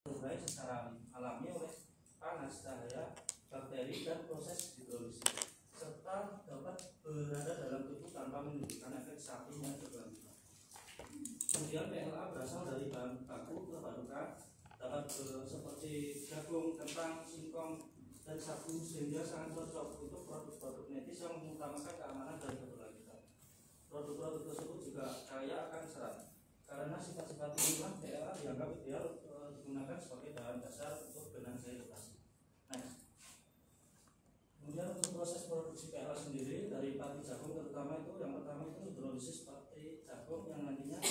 terurai secara alami oleh panas, cahaya, bakteri, dan proses hidrolisis, serta dapat berada dalam tubuh tanpa menimbulkan efek samping yang berkelanjutan. Kemudian PLA berasal dari bahan baku terbarukan, dapat seperti jagung, kentang, singkong, dan sagu, sehingga sangat cocok untuk produk-produk medis yang mengutamakan keamanan dan keberlanjutan. Produk-produk tersebut juga kaya akan serat. Karena sifat-sifat inilah PLA dianggap ideal digunakan sebagai bahan dasar untuk benang jahit operasi. Kemudian untuk proses produksi PLA sendiri dari pati jagung terutama itu, yang pertama itu hidrolisis pati jagung yang nantinya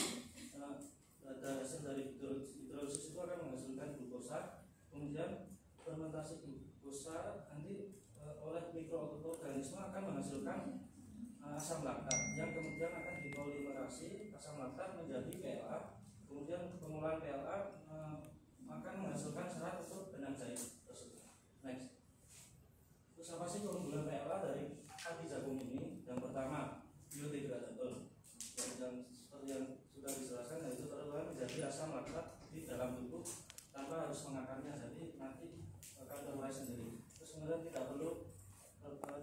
ada hasil dari hidrolisis itu akan menghasilkan glukosa. Kemudian fermentasi glukosa nanti oleh mikroorganisme akan menghasilkan asam laktat yang kemudian akan dipolimerasi asam laktat menjadi PLA. Kemudian pengolahan PLA akan menghasilkan serat untuk benang jahit tersebut. Next. Terus apa sih keunggulan PLA dari pati jagung ini? Yang pertama, biodegradable. Yang seperti yang sudah dijelaskan, yaitu terurai menjadi asam laktat di dalam tubuh tanpa harus mengakarnya, jadi nanti akan terurai sendiri. Terus kemudian tidak perlu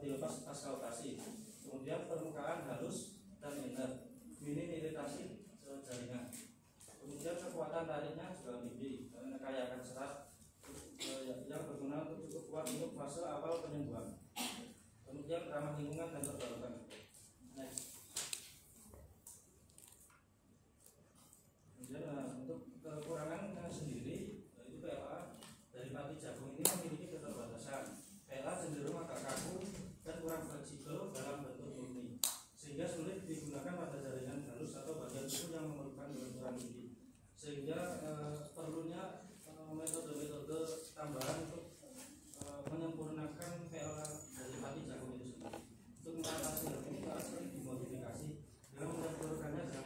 dilepas pasca operasi. Kemudian permukaan halus dan inert, minim iritasi jaringan. Kemudian kekuatan tariknya juga tinggi karena kaya akan serat yang berguna untuk cukup kuat untuk fase awal penyembuhan. Kemudian ramah lingkungan dan terbarukan. Next. Kemudian untuk kekurangannya sendiri, yaitu PLA dari pati jagung ini memiliki keterbatasan. PLA cenderung agak kaku dan kurang fleksibel dalam bentuk murni, sehingga sulit digunakan pada jaringan halus atau bagian tubuh yang memerlukan benturan tinggi. Sehingga perlunya metode-metode tambahan untuk menyempurnakan PLA dari pati jagung itu sendiri. Untuk mengatasi hal ini sering dimodifikasi dengan mencampurkannya dengan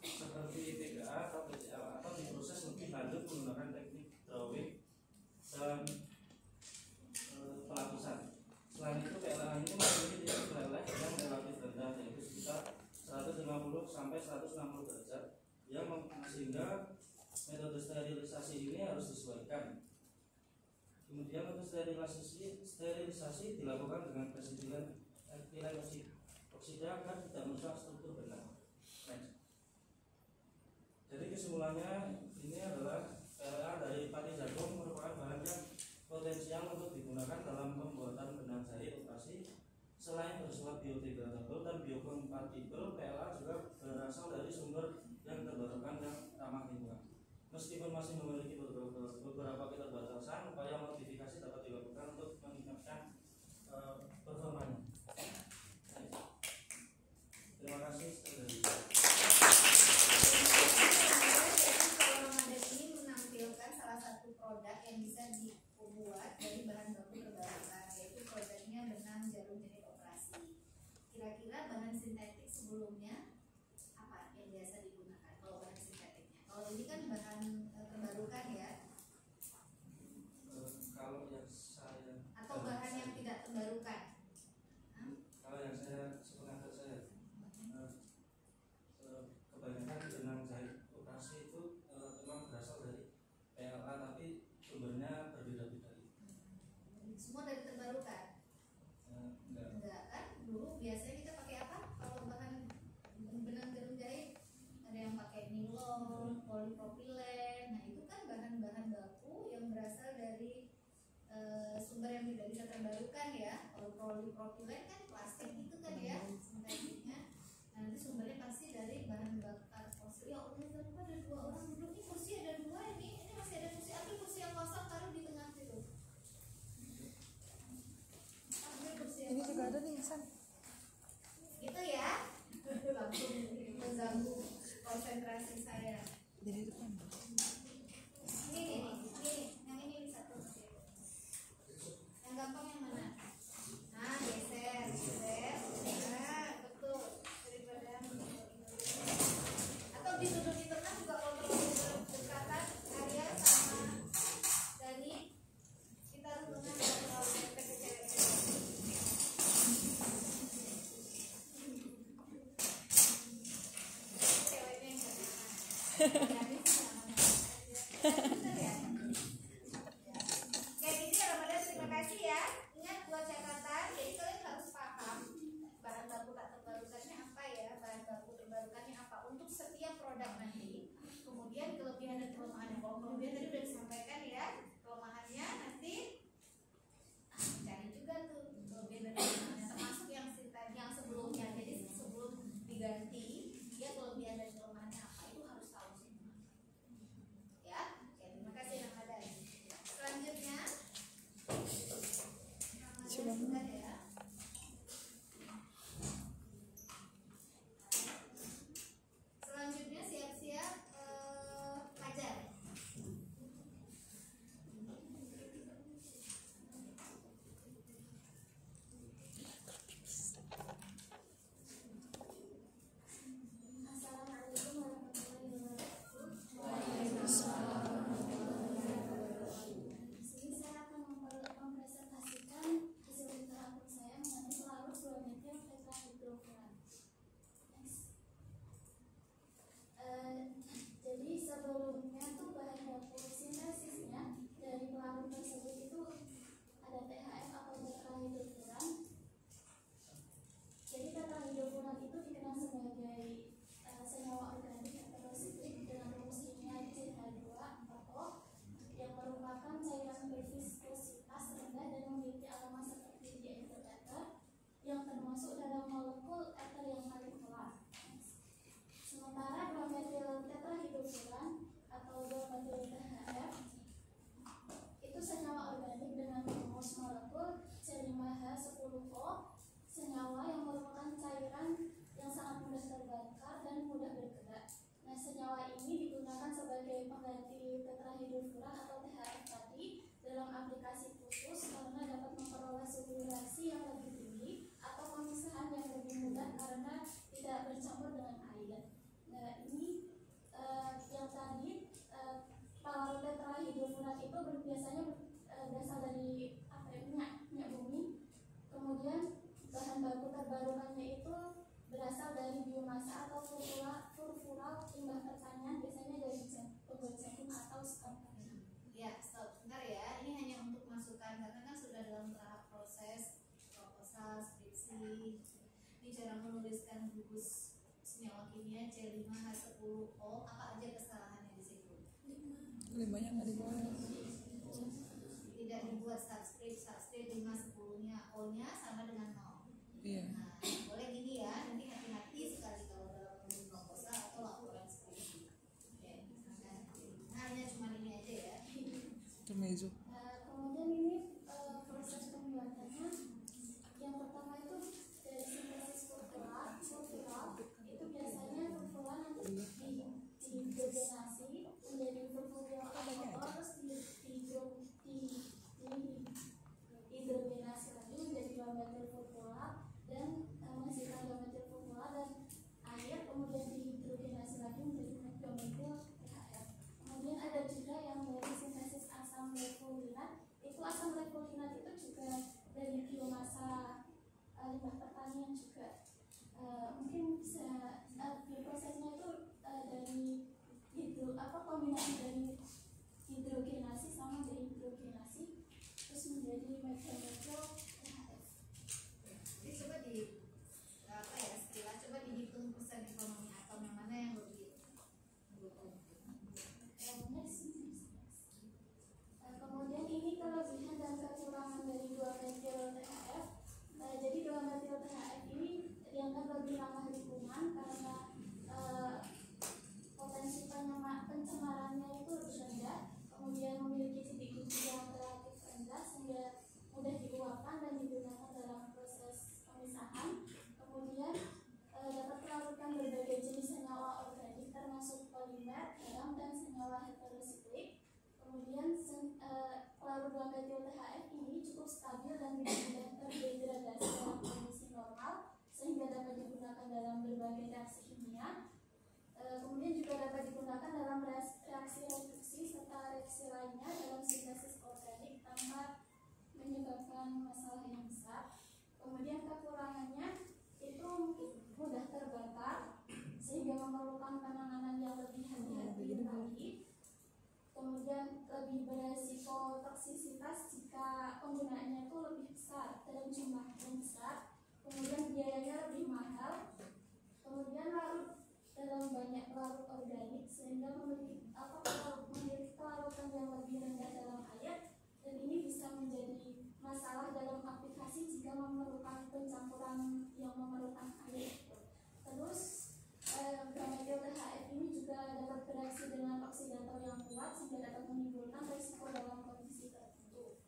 seperti PGA atau PCL atau diproses lebih lanjut menggunakan teknik drawing dan pelapisan. Selain itu PLA ini memiliki titik meleleh yang relatif rendah, yaitu sekitar 150 sampai 160 derajat, yang sehingga metode sterilisasi ini harus disesuaikan. Kemudian untuk sterilisasi dilakukan dengan presiden oksida agar tidak merusak struktur benang. Jadi kesimpulannya ini adalah PLA dari pati jagung merupakan bahan yang potensial untuk digunakan dalam pembuatan benang jahit operasi. Selain bersifat biodegradable dan biokompatibel, PLA juga berasal dari sumber yang terbarukan dan ramah lingkungan. Meskipun masih memiliki beberapa keterbatasan, upaya modifikasi dapat dilakukan untuk meningkatkan performanya. Terima kasih. Salah satu produk yang bisa dibuat dari bahan baku terbarukan, yaitu produknya benang jarum jahit operasi. Kira-kira bahan sintetik sebelumnya apa yang biasa digunakan kalau bahan sintetiknya? Kalau ini kan bahan terbarukan ya. Kalau yang saya atau bahan yang tidak terbarukan. Kalau yang saya sepenglihatan saya kebanyakan benang jahit operasi itu memang berasal dari PLA, tapi sumbernya berbeda-beda. Semua dari terbarukan? Enggak kan? Dulu biasanya kita pakai apa? Kalau bahan benang jarum jahit ada yang pakai nilon, polipropilen. Nah itu kan bahan-bahan baku yang berasal dari sumber yang tidak bisa terbarukan ya. Kalau polipropilen kan plastik itu kan ya sintetiknya. Nah nanti sumbernya pasti dari bahan bakar fosil. Ya Allah, kenapa ada dua orang duduk nih? Kursi ada dua ini masih ada kursi. Ambil kursi yang kosong taruh di tengah situ. Ambil kursi yang Ini kosong. juga ada nih Insan. Gitu ya. Langsung mengganggu konsentrasi saya. Jadi depan. Ini yang ini satu. Yang gampang yang mana? Nah, geser. Nah, betul. Daripada atau duduk di tengah juga kalau terlalu berdekatan Arya sama Dani, kita harus tengah dan terlalu dekat ke cewek-cewek. Ceweknya yang gak tahan. Dani sih gak tahan. karena tidak bercampur dengan air. Nah ini yang tadi pelarut tetrahidrofurat itu biasanya berasal dari minyak bumi. Kemudian bahan baku terbarukannya itu berasal dari biomasa atau furfural limbah pertanian, biasanya dari pembuat jagung atau sekam. Ya, stop, bentar ya. Ini hanya untuk masukan karena kan sudah dalam tahap proses proposal, skripsi. Ini cara menuliskan gugus senyawa kimia C5H10O. Apa aja kesalahannya di situ? 5-nya nggak dibawa. Tidak dibuat subscript 510-nya, O-nya sama dengan 0. Iya. Nah, boleh gini ya, nanti hati-hati sekali kalau dalam menulis proposal atau laporan skripsi. Oke, nah hanya cuma ini aja ya. Intermezzo. Kemudian ini proses pembuatannya. Yang pertama itu dari sintesis furfural itu biasanya furfural nanti dihidrogenasi menjadi furfural alkohol, terus dihidrogenasi lagi menjadi 2 metil furfural dan menghasilkan 2 metil furfural dan air, kemudian dihidrogenasi lagi menjadi 2 metil THF. Kemudian ada juga yang dari sintesis asam levulinat. Itu asam levulinat itu juga dari biomasa limbah pertanian juga. Mungkin bisa prosesnya itu dari kombinasi dari hidrogenasi sama dehidrogenasi terus menjadi metil THF. Jadi coba di sekilas coba dihitung persen ekonomi atom yang mana yang lebih mendukung. Kemudian ini kelebihan dan kekurangan dari 2 metil THF. Jadi 2 metil THF ini dianggap lebih ramah lingkungan karena potensi pencemarannya itu lebih rendah, kemudian memiliki titik kunci yang relatif rendah sehingga mudah diuapkan dan digunakan dalam proses pemisahan. Kemudian dapat melarutkan berbagai jenis senyawa organik termasuk polimer, garam, dan senyawa heterosiklik. Kemudian pelarut 2 metil THF ini cukup stabil dan tidak mudah terdegradasi dalam kondisi normal sehingga dapat digunakan dalam berbagai reaksi kimia. Kemudian juga dapat digunakan dalam reaksi reduksi serta reaksi lainnya dalam sintesis organik tanpa menyebabkan masalah yang besar. Kemudian kekurangannya itu mudah terbakar sehingga memerlukan penanganan yang lebih hati-hati lagi. Kemudian lebih beresiko toksisitas jika penggunaannya itu lebih besar dalam jumlah yang besar. Kemudian biayanya lebih mahal. Kemudian larut dalam banyak pelarut organik sehingga memiliki pelarutan yang lebih rendah dalam air, dan ini bisa menjadi masalah dalam aplikasi jika memerlukan pencampuran yang memerlukan air. Terus metil THF ini juga dapat bereaksi dengan oksidator yang kuat sehingga dapat menimbulkan risiko dalam kondisi tertentu.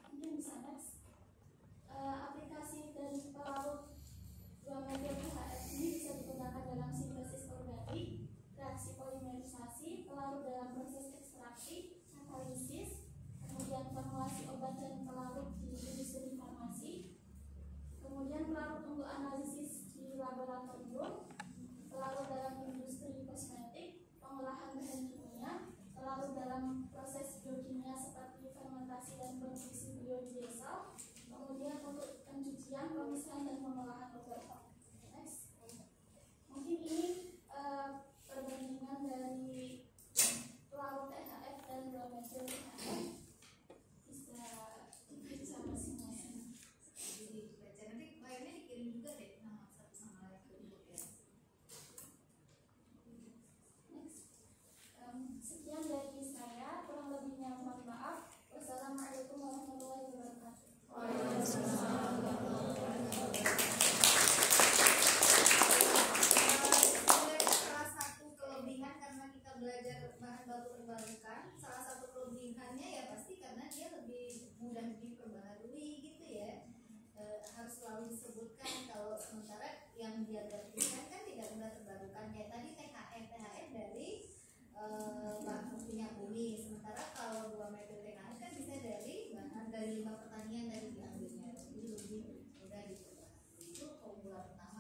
Mungkin bisa next. Aplikasi dari pelarut 2 metil THF ini bisa digunakan dalam sintesis organik, reaksi polimerisasi, pelarut dalam proses ekstraksi, katalisis, kemudian formulasi obat dan pelarut di industri farmasi, kemudian pelarut untuk analisis di laboratorium, pelarut dalam industri kosmetik, pengolahan bahan kimia, pelarut dalam proses biokimia seperti fermentasi dan produksi biodiesel, kemudian untuk pencucian, pemisahan dan pengolahan obat. Next. Mungkin ini perbandingan dari pelarut THF dan 2 metil THF. Bisa dibaca masing-masing. Jadi dibaca nanti filenya dikirim juga deh nama satu sama lain ya. Next. Sekian dari saya, kurang lebihnya mohon maaf. Wassalamualaikum warahmatullahi wabarakatuh. Salah satu kelebihan karena kita belajar bahan baku terbarukan, salah satu kelebihannya ya pasti karena dia lebih mudah diperbaharui gitu ya. Harus selalu disebutkan, kalau sementara yang dia terpisah kan tidak mudah terbarukan kayak tadi THF dari bahan minyak bumi, sementara kalau 2 metil THF kan bisa dari bahan dari limbah pertanian dari diambilnya, jadi lebih mudah diperbaharui. Itu keunggulan utama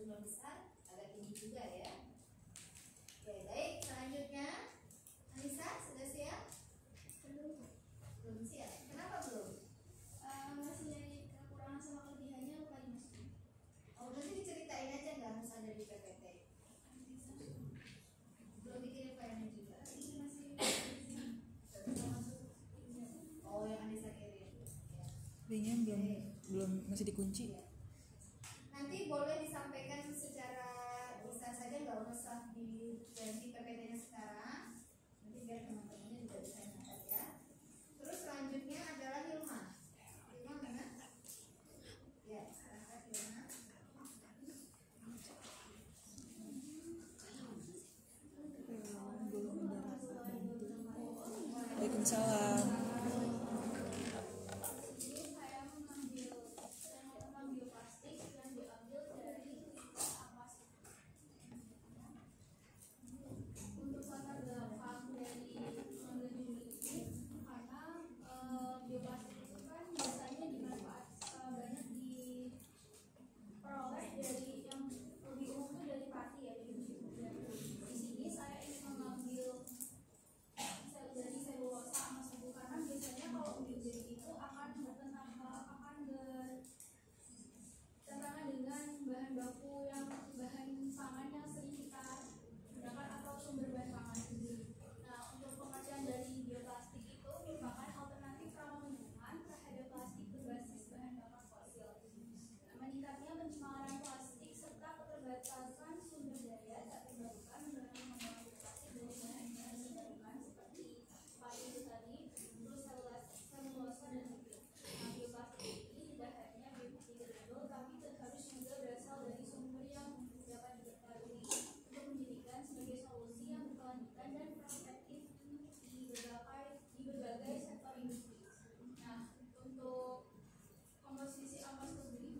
jumlah besar, agak tinggi juga ya. Oke, baik, selanjutnya Anissa sudah siap? Belum siap. Kenapa belum? Masih dari kekurangan sama kelebihannya lupa dimasukin. Oh, nanti diceritain aja nggak harus ada di PPT. Belum bikin filenya juga. Oh, yang Anissa kirim. Ya. Linknya belum masih dikunci. Iya. Nanti boleh disampaikan secara bisa saja, nggak usah diganti PPT-nya sekarang. Nanti biar teman-temannya juga bisa nyatet ya. Terus selanjutnya adalah Hilma. Hilma mana? Ya, silahkan Hilma. Waalaikumsalam. Jadi saya mengambil bioplastik yang diambil dari ampas. Untuk latar belakang dari mengambil judul ini karena bioplastik itu kan biasanya banyak diperoleh dari yang lebih umum itu dari pati ya. Di sini saya ingin mengambil dari selulosa sama sebu karena biasanya kalau bioplastik itu akan bertentangan dengan bahan baku yang bahan pangan yang sering kita gunakan atau sumber bahan pangan sendiri. Nah, untuk pengertian dari bioplastik itu merupakan alternatif ramah lingkungan terhadap plastik berbasis bahan bakar fosil. Nah, meningkatnya pencemaran plastik serta keterbatasan sumber daya tak terbarukan mendorong pengembangan plastik dari bahan-bahan terbarukan seperti padi itu tadi, terus selulosa dan nuklir. Nah, bioplastik ini tidak hanya biodegradable, tapi harus juga berasal dari sumber yang dapat diperbarui untuk dijadikan sebagai solusi yang berkelanjutan dan prospektif di berbagai sektor industri. Nah, untuk komposisi ampas tersebut ini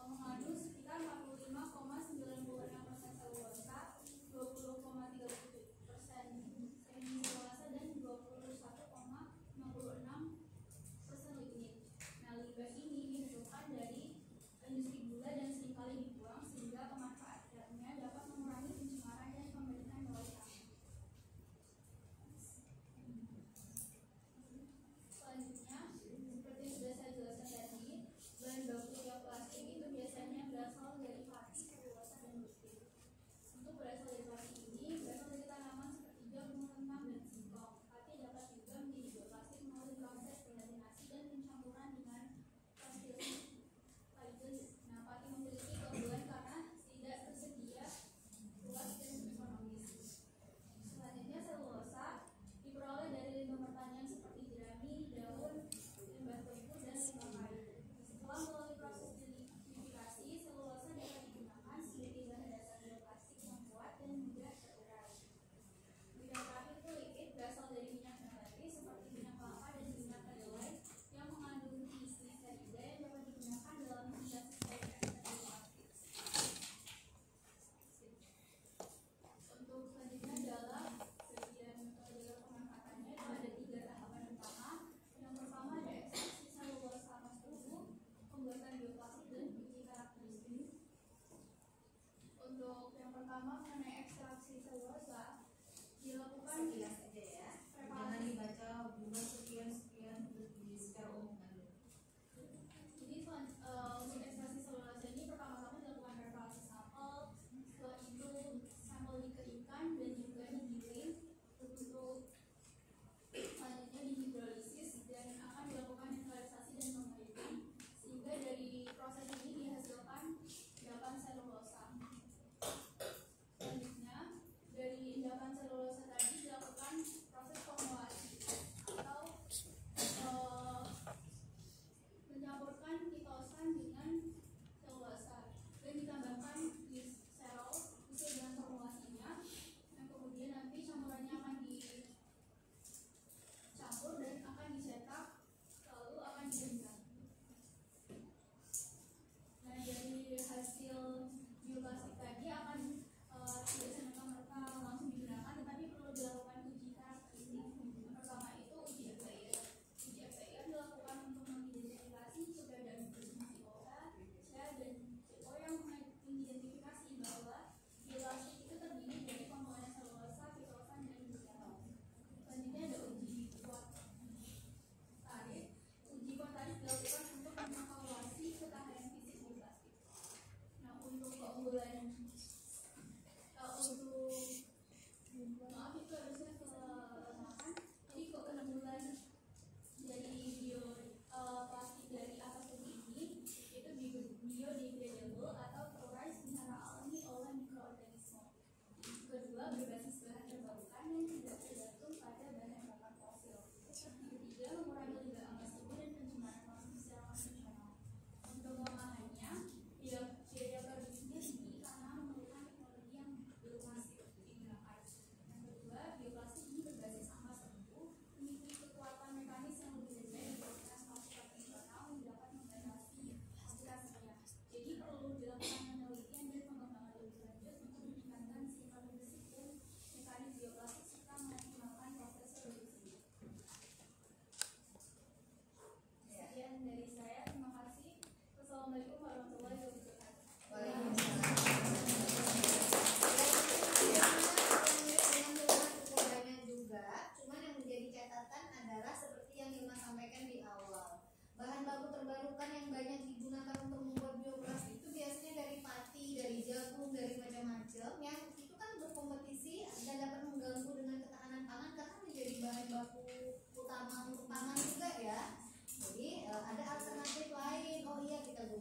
mengandung sekitar 45,96% selulosa, 20,37% semi-selulosa dan 21,66% lignit. Nah, limbah ini dihasilkan dari industri gula dan seringkali dibuang sehingga pemanfaatannya dapat mengurangi pencemaran dan pemberian bawah tanah. Selanjutnya, seperti yang sudah saya jelaskan tadi, bahan baku bioplastik itu biasanya berasal dari pati, selulosa, dan nuklir. Untuk berasal dari pati ini berasal dari tanaman seperti jagung, kentang, dan singkong. Pati dapat juga menjadi bioplastik melalui proses delaminasi dan pencampuran dengan plastik. Nah, pati memiliki keunggulan karena tidak tersedia luas dan ekonomis. Selanjutnya, selulosa diperoleh dari limbah pertanian seperti jerami, daun, limbah tebu, dan limbah kayu. Setelah melalui proses denitrifikasi, selulosa dapat digunakan sebagai bahan dasar bioplastik yang kuat dan mudah terurai. Yang terakhir itu liquid berasal dari minyak nabati seperti minyak kelapa dan minyak kedelai yang mengandung gliserida yang dapat digunakan dalam sintesis plastik. Untuk selanjutnya adalah bagian metode pemanfaatannya itu ada 3 tahapan utama. Yang pertama ada ekstraksi selulosa ampas tubuh, pembuatan bioplastik dan uji karakteristik. Untuk yang pertama mengenai ekstraksi selulosa dilakukan Sekilas aja ya. Jangan dibaca bulan sekian di secara umum aja. Jadi untuk ekstraksi selulosa ini pertama-tama dilakukan preparasi sampel, setelah itu sampel dikeringkan dan juga digiling, untuk selanjutnya dihidrolisis dan akan dilakukan neutralisasi dan pengeringan sehingga dari proses ini dihasilkan endapan selulosa. Selanjutnya dari endapan selulosa tadi dilakukan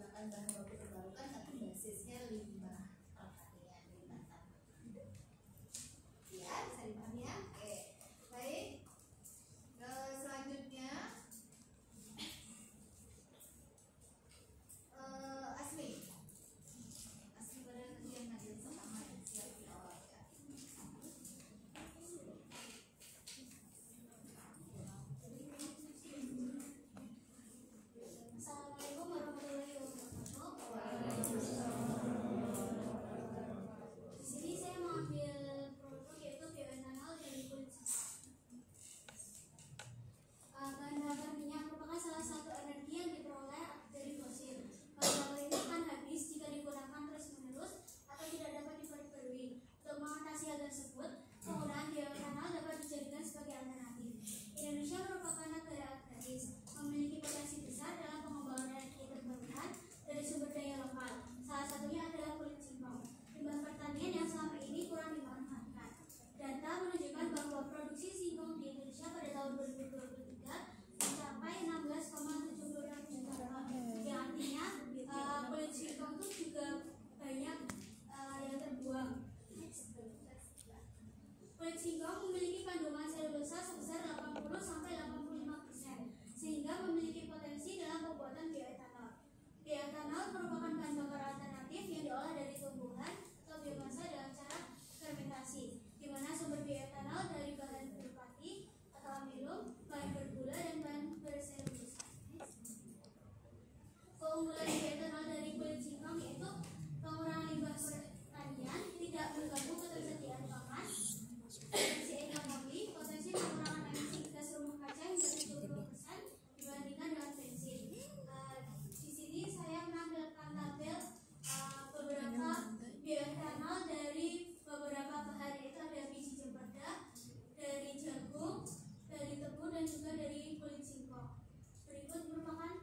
menggunakan bahan baku terbarukan tapi basisnya limbah pertanian limbah tanah. Ya, bisa dipahami ya? Oke, baik. Selanjutnya Asmi pada nanti yang hadir sama yang siap diawal ya. Assalamualaikum warahmatullahi wabarakatuh. Di sini saya mengambil produk yaitu bioetanol dari kulit sapi. Bahan bakar minyak merupakan salah satu energi yang diperoleh dari fosil. Bahan bakar ini akan habis jika digunakan terus-menerus atau tidak dapat diperbarui. Untuk mengatasi hal tersebut, penggunaan bioetanol dapat dijadikan sebagai alternatif. Indonesia merupakan negara agraris, memiliki potensi besar dalam pengembangan energi terbarukan dari sumber daya lokal. Salah satunya adalah kulit singkong, limbah pertanian yang selama ini kurang dimanfaatkan. Data menunjukkan bahwa produksi singkong di Indonesia pada tahun 2023 mencapai 16,76 juta ton, yang artinya kulit singkong itu juga banyak yang terbuang. Kulit singkong memiliki kandungan selulosa sebesar 80-85%, sehingga memiliki potensi dalam pembuatan bioetanol. Bioetanol merupakan bahan bakar alternatif yang diolah dari tumbuhan atau biomasa dengan cara fermentasi, di mana sumber bioetanol dari bahan berpati atau amilum, bahan bergula, dan bahan berselulosa. Keunggulan bioetanol dari kulit singkong yaitu pengurangan limbah pertanian, tidak mengganggu ketersediaan pangan, potensi ekonomi, potensi pengurangan emisi gas rumah kaca hingga 70% dibandingkan dengan bensin. Di sini saya menampilkan tabel beberapa bioetanol dari beberapa bahan, yaitu ada biji cempedak, dari jagung, dari tebu, dan juga dari kulit singkong. Berikut merupakan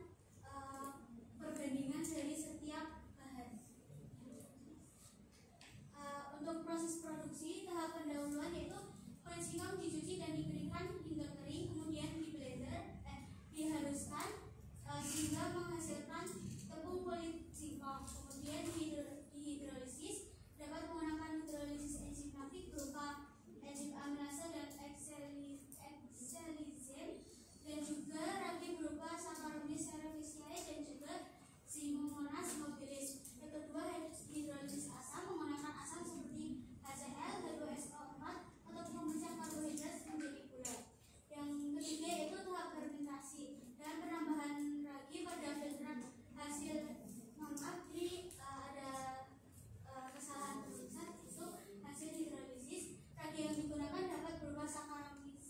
perbandingan dari setiap bahan. Untuk proses produksi, tahap pendahuluan yaitu kulit singkong dicuci dan dikeringkan hingga kering, kemudian dihaluskan sehingga menghasilkan tepung kulit singkong. Kemudian dihidrolisis, dapat menggunakan hidrolisis enzimatik berupa enzim aminase dan exelizin, dan juga ragi berupa Saccharomyces cerevisiae dan juga Simomonas mobilis. Yang kedua, hidrolisis asam menggunakan asam seperti HCl, H2SO4 atau pemecah karbohidrat menjadi gula. Yang ketiga yaitu tahap fermentasi dan penambahan ragi pada filtran hasil. Ini ada kesalahan tulisan, itu hasil hidrolisis. Ragi yang digunakan dapat berupa Saccharomyces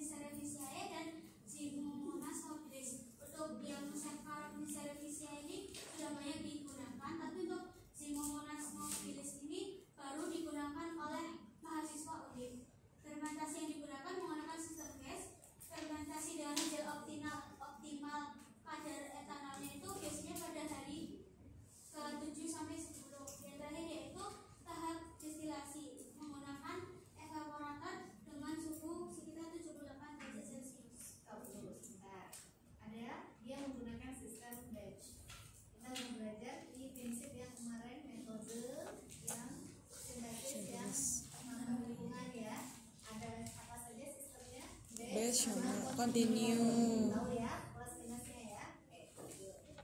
cerevisiae dan Simomonas mobilis. Untuk yang Saccharomyces cerevisiae ini sudah banyak digunakan, tapi untuk Simomonas mobilis ini baru digunakan oleh mahasiswa UNIF. Fermentasi yang digunakan menggunakan sistem gas. Fermentasi dengan hasil optimal kadar etanolnya itu biasanya pada hari ke-7 sampai 10. Yang terakhir yaitu tahap destilasi menggunakan evaporator dengan suhu sekitar 78 derajat Celcius. Tahu dulu sebentar. Ada dia menggunakan sistem batch. Kita mau belajar di prinsip yang kemarin, metode yang sintetis yang ramah lingkungan ya. Ada apa saja sistemnya? Batch sama continue. continue. Tahu ya kelas minusnya ya.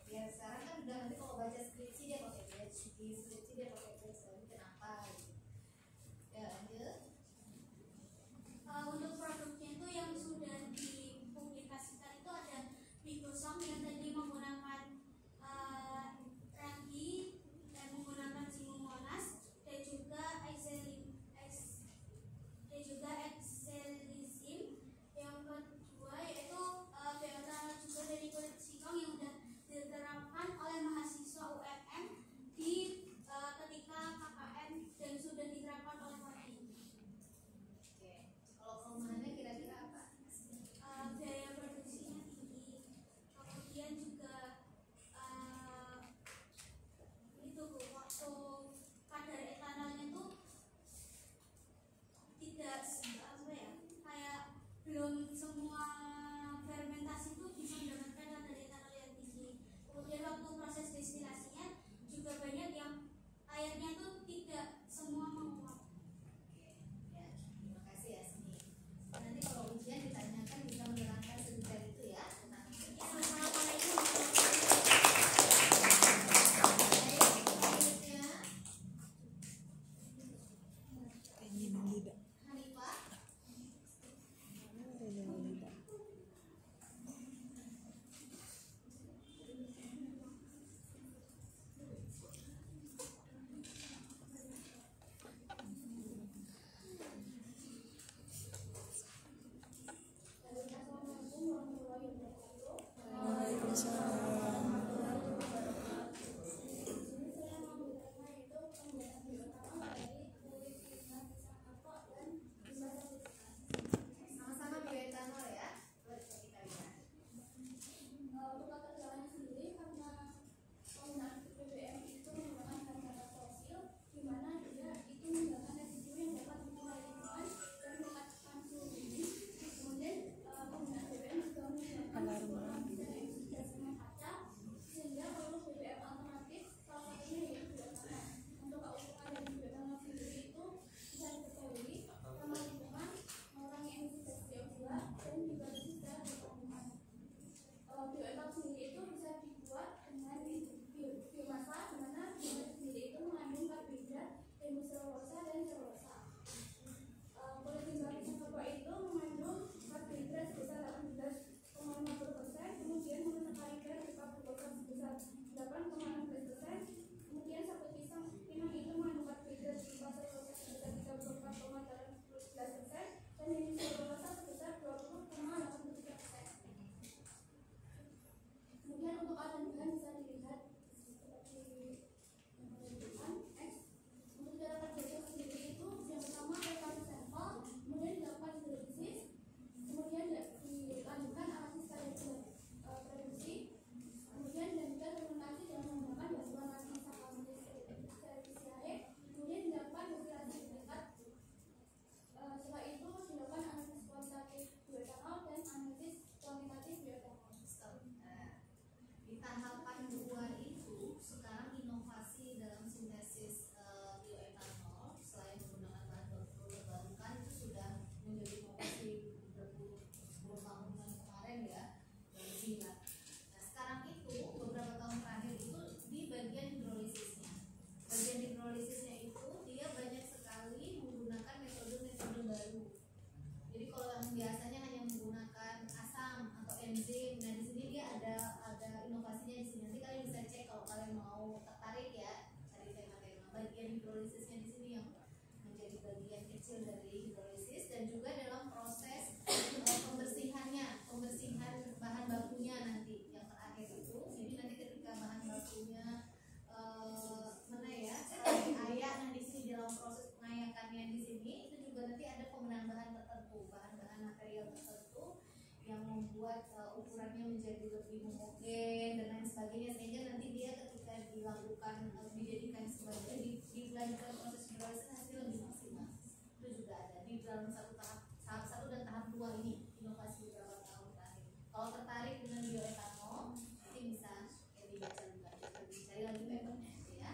Biar sekarang kan udah nanti kalau baca skripsi dia pakai batch, di skripsi dia pakai batch. Tapi kenapa? Ya lanjut. Untuk produknya itu yang sudah dipublikasikan itu ada Microsoft yang tadi menggunakan ragi dan menggunakan Simomonas, dan juga exelizin. Yang kedua yaitu Kemudian satu pinang itu mengandung karbohidrat berupa selulose sebesar 34,11% dan hexaglukose sebesar 20,83%. Kemudian untuk bahan bisa dilihat seperti yang menunjukkan X. Untuk cara kerja sendiri itu yang pertama rekam sampel, kemudian dilakukan hidrolisis, kemudian dilanjutkan analisis kadar produksi, kemudian dilanjutkan fermentasi dengan menggunakan bantuan analisis serisiae, kemudian dilakukan destilasi tingkat. Setelah itu dilakukan analisis kualitatif bioetanol dan analisis kuantitatif bioetanol. Di tahapan 2 itu sekarang inovasi dalam sintesis bioetanol selain menggunakan bahan baku terbarukan itu sudah menjadi inovasi beberapa tahunan kemarin ya, lebih lah. Nah sekarang itu beberapa tahun terakhir itu di bagian hidrolisisnya. Bagian hidrolisisnya itu dia banyak sekali menggunakan metode-metode baru. Jadi kalau yang biasanya hanya menggunakan asam atau enzim, nah di sini dia ada inovasinya di sini. Nanti kalian bisa cek kalau kalian mau tertarik ya, cari tema-tema bagian hidrolisisnya di sini yang menjadi bagian kecil dari hidrolisis, dan juga dalam proses pembersihan bahan bakunya nanti yang terakhir itu. Jadi nanti ketika bahan bakunya mana ya ayak, nah di sini dalam proses pengayakannya di sini itu juga nanti ada pembenahan bahan tertentu, bahan-bahan material tertentu yang membuat ukurannya menjadi lebih homogen dan lain sebagainya, sehingga nanti dia ketika dilakukan dijadikan sebagai dilanjutkan proses hidrolisis hasil lebih maksimal. Itu juga ada di dalam tahap 1 dan tahap 2 ini inovasi beberapa tahun terakhir. Kalau tertarik dengan bioetanol nanti bisa dibaca juga, cari lagi papernya ya.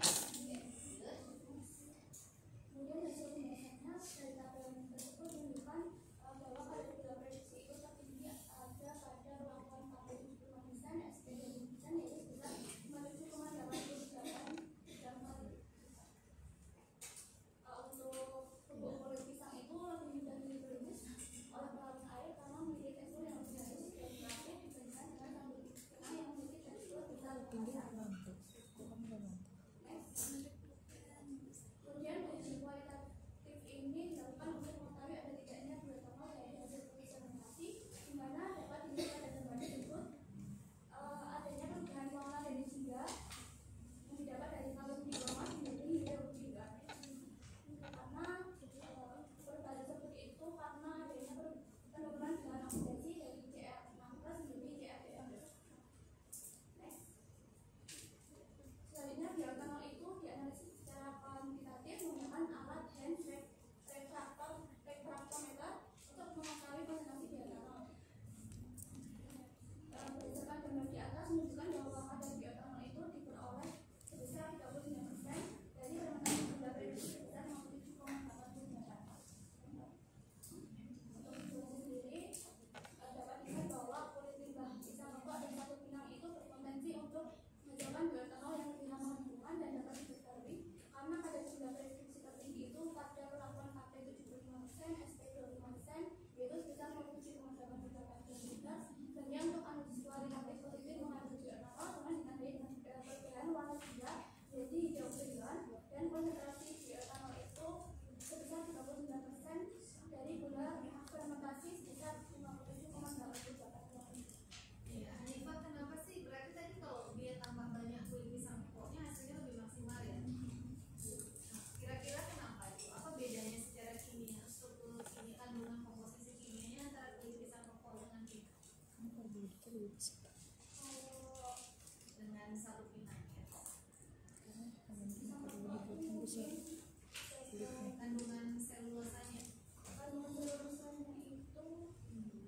Kemudian hasil pembahasannya dari tabel tersebut menunjukkan bahwa pada tiga prediksi itu tertinggi ada pada ruangan KP 75%, SP 20%, yaitu sebesar 57,88 gram kali. Untuk bubuk kulit pisang itu lebih mudah dihidrolisis oleh pelarut air karena memiliki tekstur yang lebih halus dan kreatif dibandingkan dengan rambut pinang yang memiliki tekstur besar. Kemudian uji kualitatif ini dilakukan untuk mengetahui ada tidaknya bioetanol dari hasil proses fermentasi, di mana dapat dilihat pada gambar tersebut adanya perubahan warna dari jingga yang didapat dari kalung di bawah menjadi hijau jingga. Karena perubahan seperti itu karena adanya penurunan bahan oksidasi dari CR16 menjadi CR16. Next. Selanjutnya bioetanol itu dianalisis secara kuantitatif menggunakan alat hand refraktometer untuk mengetahui konsentrasi bioetanol. Berdasarkan gambar di atas menunjukkan bahwa kadar bioetanol itu diperoleh sebesar 39% dari fermentasi jumlah produksi sebesar 57,89%. Untuk hidrolisis sendiri dapat dilihat bahwa kulit limbah pisang rokok dan satu pinang itu berpotensi untuk menghasilkan bioetanol yang lebih ramah lingkungan dan dapat diperbarui karena kadar jumlah produksi tertinggi itu pada perlakuan KP 75%, SP 25%, yaitu sebesar 57,88%. Dan untuk analisis kualitatif positif mengandung bioetanol dengan ditandai dengan perbedaan warna jingga jadi hijau berion, dan konsentrasi bioetanol itu sebesar 39% dari gula fermentasi sebesar 57,88%. Iya, Hanifah, kenapa sih? Berarti tadi kalau dia tambah banyak kulit pisang pokoknya hasilnya lebih maksimal ya? Nah, kira-kira kenapa itu? Apa bedanya secara kimia, struktur kimia, kandungan komposisi kimianya antara kulit pisang rokok dengan pinang? Dengan satu pinang ya? Kandungan selulosanya. Kandungan selulosanya itu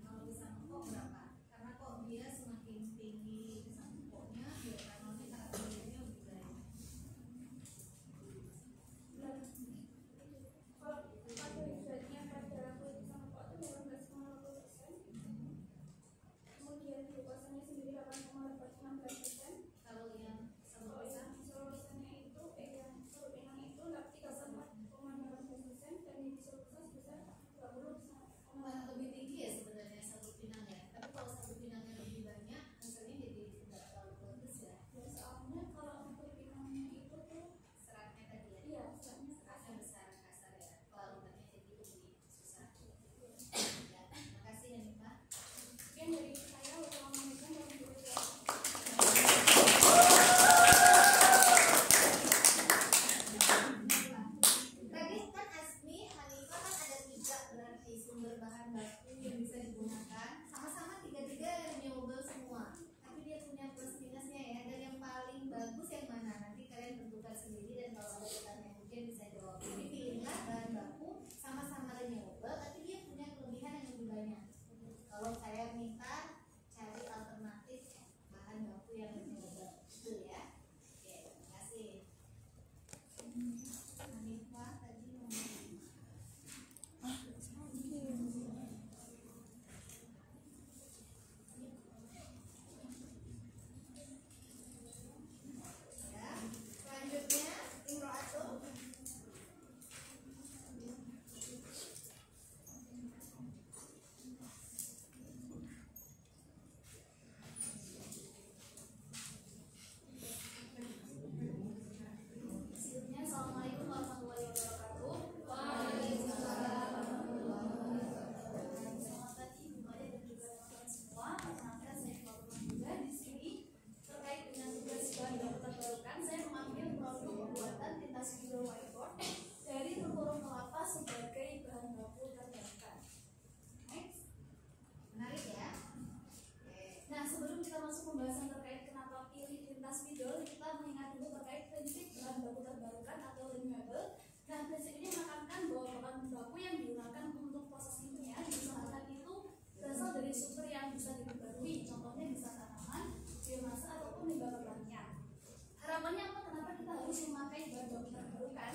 Kalau pisang rokok berapa? Karena kok dia semakin tinggi pisang rokoknya, bioetanolnya karakteristiknya lebih baik. kalau karbohidratnya pada kulit pisang rokok itu 18,20%, kemudian glukosanya sendiri 8,16%, Kalau yang sama pisang, selulosanya itu yang selul pinang itu 8,83%. prinsip ini menekankan bahwa bahan baku yang digunakan untuk proses kimia diusahakan itu berasal dari sumber yang bisa diperbarui, contohnya bisa tanaman, biomasa ataupun limbah pertanian. Harapannya apa? Kenapa kita harus memakai bahan baku terbarukan?